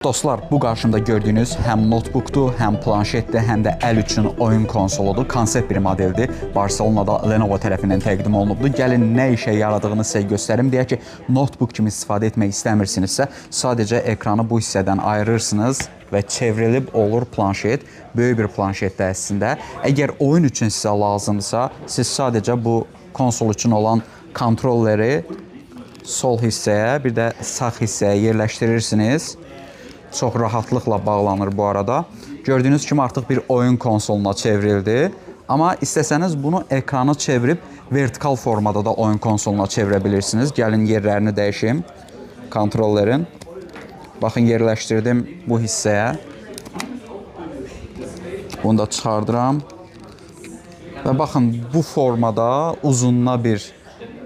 Dostlar, bu qarşımda gördüyünüz həm notebookdur, həm planşetdir, həm də əl üçün oyun konsoludur. Konsept bir modeldir. Barcelona'da Lenovo tərəfindən təqdim olunubdur. Gəlin nə işə yaradığını sizə göstərim. Deyək ki, notebook kimi istifadə etmək istəmirsinizsə, sadəcə ekranı bu hissədən ayırırsınız və çevrilib olur planşet. Böyük bir planşetdir əslində. Əgər oyun üçün sizə lazımsa, siz sadəcə bu konsol üçün olan kontrolleri sol hissəyə, bir də sağ hissəyə yerləşdirirsiniz. Çox rahatlıqla bağlanır bu arada. Gördüyünüz kimi artıq bir oyun konsoluna çevrildi. Amma istəsəniz bunu ekranı çevirib vertikal formada da oyun konsoluna çevirə bilirsiniz. Gəlin yerlərini dəyişim. Kontrollerin. Baxın, yerləşdirdim bu hissəyə. Bunu da çıxardıram. Və baxın, bu formada uzunluğa bir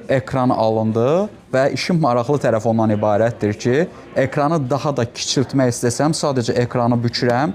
ekran alındı və işin maraqlı tərəfi ondan ibarətdir ki, ekranı daha da kiçiltmək istəsəm, sadəcə ekranı bükürəm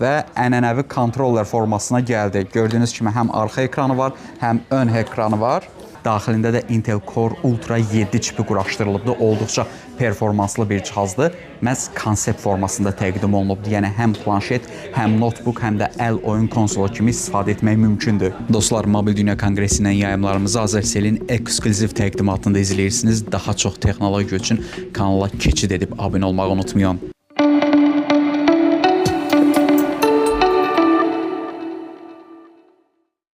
və ənənəvi kontroller formasına gəldi. Gördüyünüz kimi həm arxa ekranı var, həm ön ekranı var. Daxilində də Intel Core Ultra 7 çipi quraşdırılıbdır. Olduqca performanslı bir cihazdır. Məhz konsept formasında təqdim olunubdur. Yəni həm planşet, həm notebook, həm də əl oyun konsolu kimi istifadə etmək mümkündür. Dostlar, Mobil Dünya Konqresindən yayımlarımızı Azercell'in ekskluziv təqdimatında izləyirsiniz. Daha çox texnologiya üçün kanala keçid edib abunə olmağı unutmayın.